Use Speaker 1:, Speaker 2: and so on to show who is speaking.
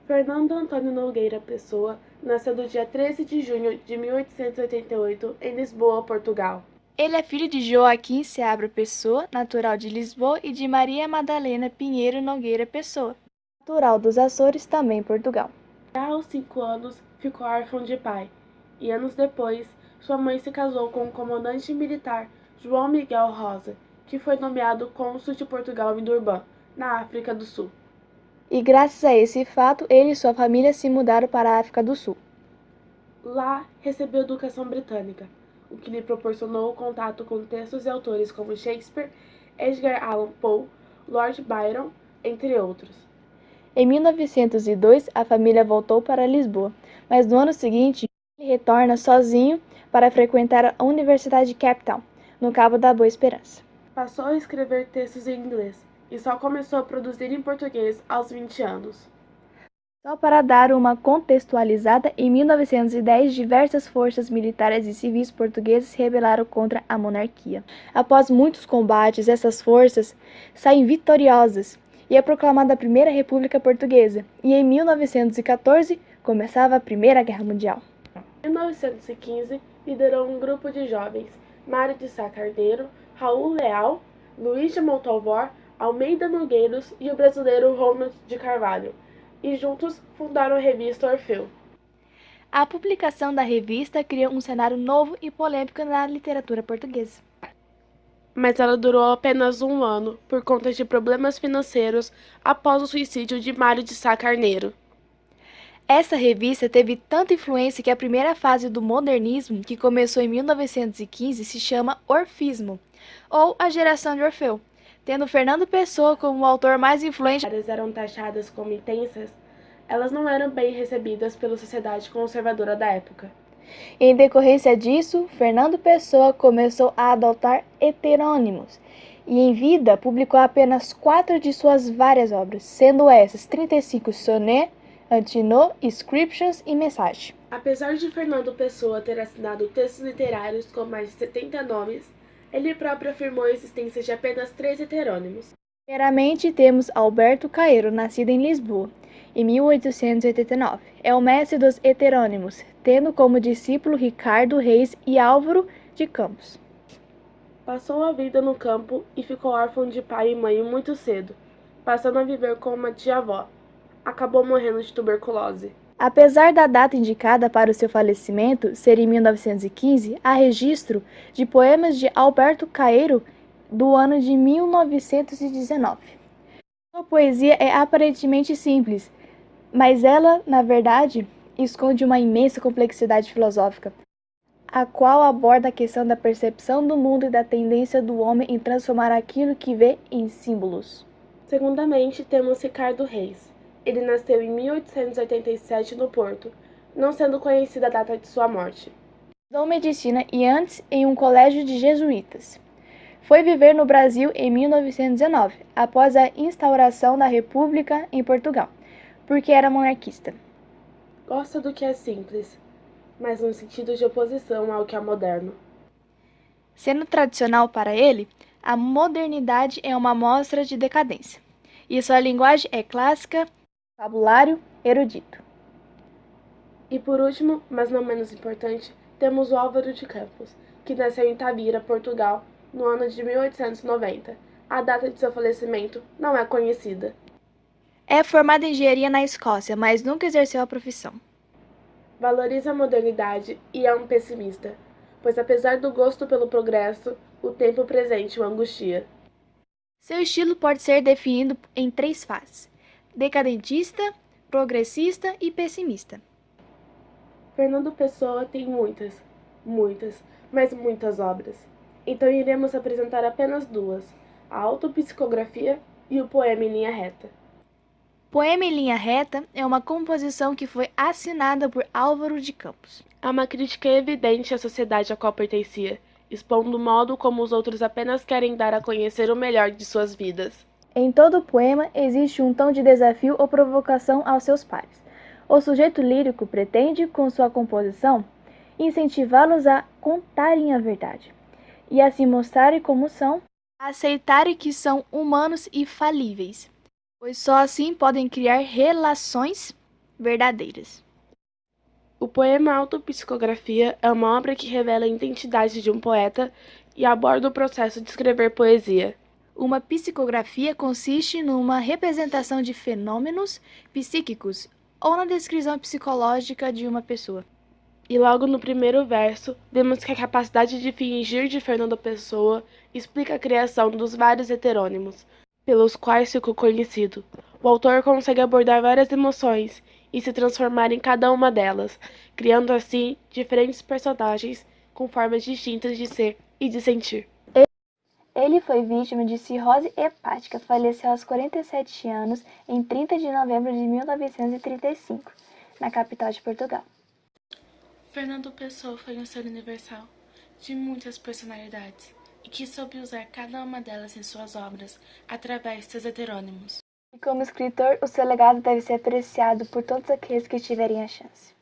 Speaker 1: Fernando Antônio Nogueira Pessoa nasceu no dia 13 de junho de 1888 em Lisboa, Portugal.
Speaker 2: Ele é filho de Joaquim Seabra Pessoa, natural de Lisboa, e de Maria Madalena Pinheiro Nogueira Pessoa, natural dos Açores, também Portugal.
Speaker 1: Já aos 5 anos, ficou órfão de pai, e anos depois, sua mãe se casou com o comandante militar João Miguel Rosa, que foi nomeado cônsul de Portugal em Durban, na África do Sul.
Speaker 2: E graças a esse fato, ele e sua família se mudaram para a África do Sul.
Speaker 1: Lá, recebeu educação britânica, o que lhe proporcionou o contato com textos e autores como Shakespeare, Edgar Allan Poe, Lord Byron, entre outros.
Speaker 2: Em 1902, a família voltou para Lisboa, mas no ano seguinte, ele retorna sozinho para frequentar a Universidade de Cape Town, no Cabo da Boa Esperança.
Speaker 1: Passou a escrever textos em inglês e só começou a produzir em português aos 20 anos.
Speaker 2: Só para dar uma contextualizada, em 1910, diversas forças militares e civis portugueses se rebelaram contra a monarquia. Após muitos combates, essas forças saem vitoriosas e é proclamada a Primeira República Portuguesa, e em 1914 começava a Primeira Guerra Mundial.
Speaker 1: Em 1915, liderou um grupo de jovens, Mário de Sá Carneiro, Raul Leal, Luís de Montalvor, Almeida Nogueiros e o brasileiro Ronald de Carvalho, e juntos fundaram a revista Orfeu.
Speaker 2: A publicação da revista criou um cenário novo e polêmico na literatura portuguesa.
Speaker 1: Mas ela durou apenas um ano, por conta de problemas financeiros após o suicídio de Mário de Sá Carneiro.
Speaker 2: Essa revista teve tanta influência que a primeira fase do modernismo, que começou em 1915, se chama Orfismo, ou a geração de Orfeu, tendo Fernando Pessoa como o autor mais influente.
Speaker 1: As eram taxadas como intensas, elas não eram bem recebidas pela sociedade conservadora da época.
Speaker 2: Em decorrência disso, Fernando Pessoa começou a adotar heterônimos e, em vida, publicou apenas 4 de suas várias obras, sendo essas 35 sonnet, Antinous, Inscriptions e Mensagem.
Speaker 1: Apesar de Fernando Pessoa ter assinado textos literários com mais de 70 nomes, ele próprio afirmou a existência de apenas 3 heterônimos.
Speaker 2: Primeiramente, temos Alberto Caeiro, nascido em Lisboa, em 1889. É o mestre dos heterônimos, tendo como discípulo Ricardo Reis e Álvaro de Campos.
Speaker 1: Passou a vida no campo e ficou órfão de pai e mãe muito cedo, passando a viver com uma tia-avó. Acabou morrendo de tuberculose.
Speaker 2: Apesar da data indicada para o seu falecimento ser em 1915, há registro de poemas de Alberto Caeiro do ano de 1919. Sua poesia é aparentemente simples, mas ela, na verdade, esconde uma imensa complexidade filosófica, a qual aborda a questão da percepção do mundo e da tendência do homem em transformar aquilo que vê em símbolos.
Speaker 1: Segundamente, temos Ricardo Reis. Ele nasceu em 1887 no Porto, não sendo conhecida a data de sua morte.
Speaker 2: Estudou medicina e antes em um colégio de jesuítas. Foi viver no Brasil em 1919, após a instauração da República em Portugal, porque era monarquista.
Speaker 1: Gosta do que é simples, mas no sentido de oposição ao que é moderno.
Speaker 2: Sendo tradicional para ele, a modernidade é uma amostra de decadência, e sua linguagem é clássica, vocabulário erudito.
Speaker 1: E por último, mas não menos importante, temos o Álvaro de Campos, que nasceu em Tavira, Portugal, no ano de 1890. A data de seu falecimento não é conhecida.
Speaker 2: É formado em engenharia na Escócia, mas nunca exerceu a profissão.
Speaker 1: Valoriza a modernidade e é um pessimista, pois apesar do gosto pelo progresso, o tempo presente o angustia.
Speaker 2: Seu estilo pode ser definido em 3 fases: decadentista, progressista e pessimista.
Speaker 1: Fernando Pessoa tem muitas, mas muitas obras. Então iremos apresentar apenas 2, a autopsicografia e o poema em linha reta.
Speaker 2: Poema em linha reta é uma composição que foi assinada por Álvaro de Campos.
Speaker 1: Há uma crítica evidente à sociedade a qual pertencia, expondo o modo como os outros apenas querem dar a conhecer o melhor de suas vidas.
Speaker 2: Em todo o poema existe um tom de desafio ou provocação aos seus pares. O sujeito lírico pretende, com sua composição, incentivá-los a contarem a verdade e a se mostrarem como são, a aceitarem que são humanos e falíveis, pois só assim podem criar relações verdadeiras.
Speaker 1: O poema Autopsicografia é uma obra que revela a identidade de um poeta e aborda o processo de escrever poesia.
Speaker 2: Uma psicografia consiste numa representação de fenômenos psíquicos ou na descrição psicológica de uma pessoa.
Speaker 1: E logo no primeiro verso, vemos que a capacidade de fingir de Fernando Pessoa explica a criação dos vários heterônimos, pelos quais ficou conhecido. O autor consegue abordar várias emoções e se transformar em cada uma delas, criando assim diferentes personagens com formas distintas de ser e de sentir.
Speaker 2: Ele foi vítima de cirrose hepática, faleceu aos 47 anos em 30 de novembro de 1935, na capital de Portugal.
Speaker 1: Fernando Pessoa foi um ser universal, de muitas personalidades, e que soube usar cada uma delas em suas obras, através de seus heterônimos.
Speaker 2: E como escritor, o seu legado deve ser apreciado por todos aqueles que tiverem a chance.